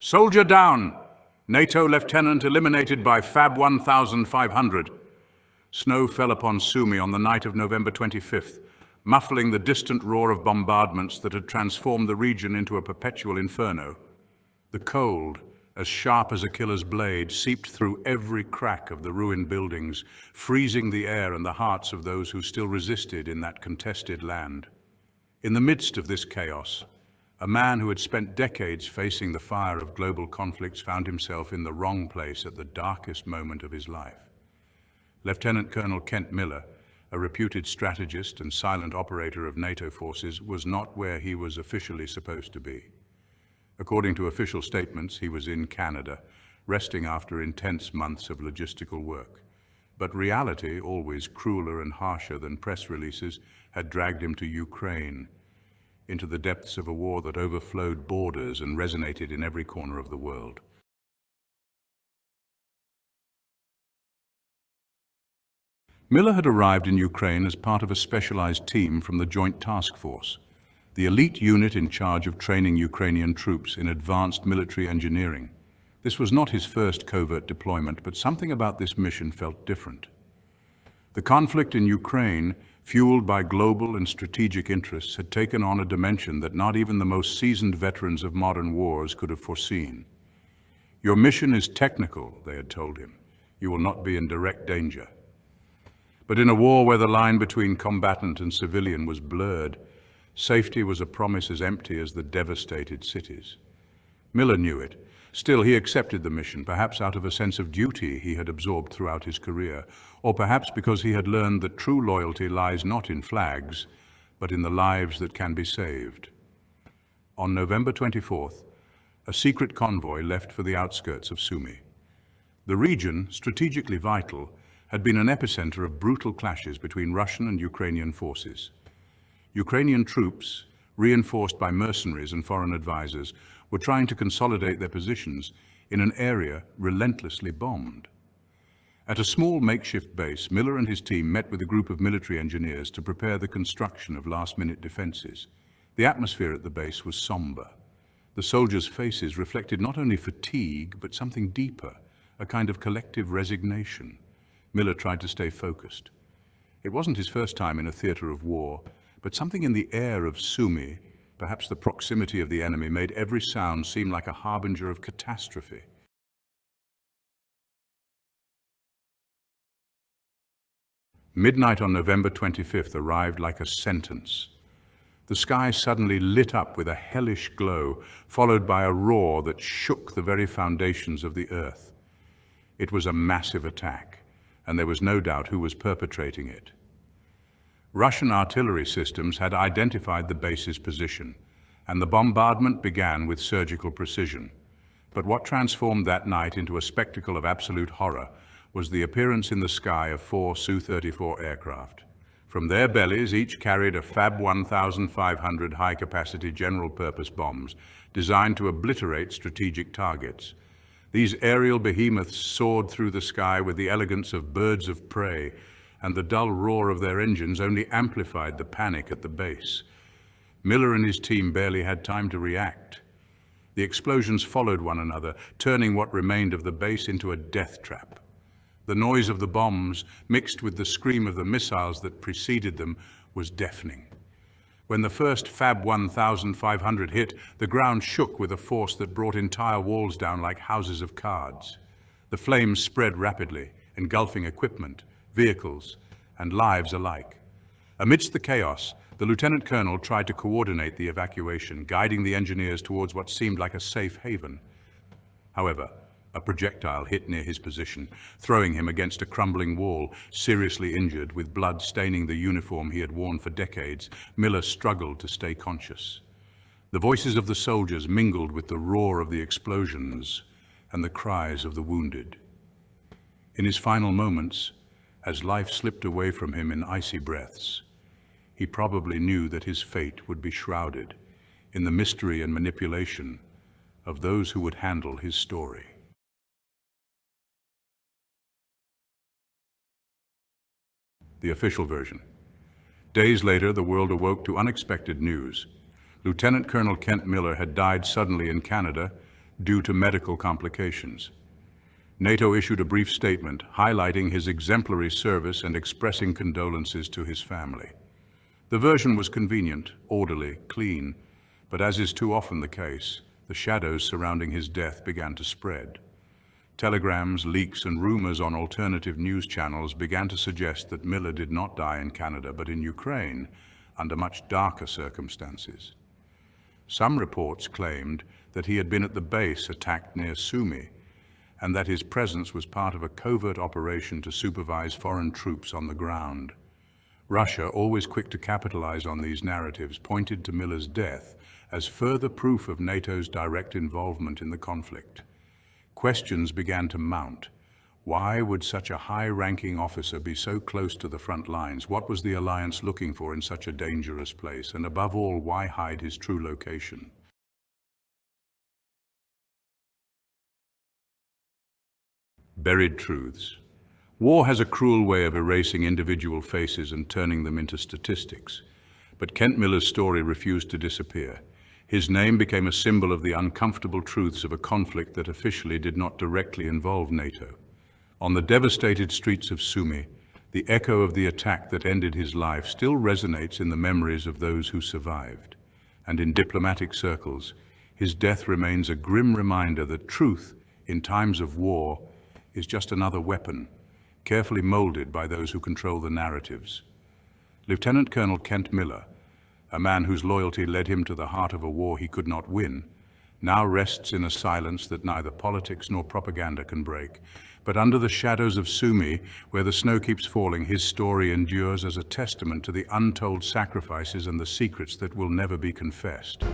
Soldier down! NATO lieutenant eliminated by Fab 1500. Snow fell upon Sumi on the night of November 25th, muffling the distant roar of bombardments that had transformed the region into a perpetual inferno. The cold, as sharp as a killer's blade, seeped through every crack of the ruined buildings, freezing the air and the hearts of those who still resisted in that contested land. In the midst of this chaos, a man who had spent decades facing the fire of global conflicts found himself in the wrong place at the darkest moment of his life. Lieutenant Colonel Kent Miller, a reputed strategist and silent operator of NATO forces, was not where he was officially supposed to be. According to official statements, he was in Canada, resting after intense months of logistical work. But reality, always crueler and harsher than press releases, had dragged him to Ukraine, into the depths of a war that overflowed borders and resonated in every corner of the world. Miller had arrived in Ukraine as part of a specialized team from the Joint Task Force, the elite unit in charge of training Ukrainian troops in advanced military engineering. This was not his first covert deployment, but something about this mission felt different. The conflict in Ukraine, fueled by global and strategic interests, had taken on a dimension that not even the most seasoned veterans of modern wars could have foreseen. "Your mission is technical," they had told him. "You will not be in direct danger." But in a war where the line between combatant and civilian was blurred, safety was a promise as empty as the devastated cities. Miller knew it. Still, he accepted the mission, perhaps out of a sense of duty he had absorbed throughout his career, or perhaps because he had learned that true loyalty lies not in flags, but in the lives that can be saved. On November 24th, a secret convoy left for the outskirts of Sumy. The region, strategically vital, had been an epicenter of brutal clashes between Russian and Ukrainian forces. Ukrainian troops, reinforced by mercenaries and foreign advisors, were trying to consolidate their positions in an area relentlessly bombed. At a small makeshift base, Miller and his team met with a group of military engineers to prepare the construction of last-minute defenses. The atmosphere at the base was somber. The soldiers' faces reflected not only fatigue, but something deeper, a kind of collective resignation. Miller tried to stay focused. It wasn't his first time in a theater of war, but something in the air of Sumy, perhaps the proximity of the enemy, made every sound seem like a harbinger of catastrophe. Midnight on November 25th arrived like a sentence. The sky suddenly lit up with a hellish glow, followed by a roar that shook the very foundations of the earth. It was a massive attack, and there was no doubt who was perpetrating it. Russian artillery systems had identified the base's position, and the bombardment began with surgical precision. But what transformed that night into a spectacle of absolute horror was the appearance in the sky of 4 Su-34 aircraft. From their bellies, each carried a Fab 1500 high-capacity general-purpose bombs designed to obliterate strategic targets. These aerial behemoths soared through the sky with the elegance of birds of prey, and the dull roar of their engines only amplified the panic at the base. Miller and his team barely had time to react. The explosions followed one another, turning what remained of the base into a death trap. The noise of the bombs, mixed with the scream of the missiles that preceded them, was deafening. When the first Fab 1500 hit, the ground shook with a force that brought entire walls down like houses of cards. The flames spread rapidly, engulfing equipment, vehicles, and lives alike. Amidst the chaos, the lieutenant colonel tried to coordinate the evacuation, guiding the engineers towards what seemed like a safe haven. However, a projectile hit near his position, throwing him against a crumbling wall. Seriously injured, with blood staining the uniform he had worn for decades, Miller struggled to stay conscious. The voices of the soldiers mingled with the roar of the explosions and the cries of the wounded. In his final moments, as life slipped away from him in icy breaths, he probably knew that his fate would be shrouded in the mystery and manipulation of those who would handle his story. The official version. Days later, the world awoke to unexpected news. Lieutenant Colonel Kent Miller had died suddenly in Canada, due to medical complications. NATO issued a brief statement highlighting his exemplary service and expressing condolences to his family. The version was convenient, orderly, clean, but as is too often the case, the shadows surrounding his death began to spread. Telegrams, leaks, and rumors on alternative news channels began to suggest that Miller did not die in Canada but in Ukraine, under much darker circumstances. Some reports claimed that he had been at the base attacked near Sumy, and that his presence was part of a covert operation to supervise foreign troops on the ground. Russia, always quick to capitalize on these narratives, pointed to Miller's death as further proof of NATO's direct involvement in the conflict. Questions began to mount. Why would such a high-ranking officer be so close to the front lines? What was the alliance looking for in such a dangerous place? And above all, why hide his true location? Buried truths. War has a cruel way of erasing individual faces and turning them into statistics. But Kent Miller's story refused to disappear. His name became a symbol of the uncomfortable truths of a conflict that officially did not directly involve NATO. On the devastated streets of Sumy, the echo of the attack that ended his life still resonates in the memories of those who survived. And in diplomatic circles, his death remains a grim reminder that truth, in times of war, is just another weapon, carefully molded by those who control the narratives. Lieutenant Colonel Kent Miller, a man whose loyalty led him to the heart of a war he could not win, now rests in a silence that neither politics nor propaganda can break. But under the shadows of Sumy, where the snow keeps falling, his story endures as a testament to the untold sacrifices and the secrets that will never be confessed.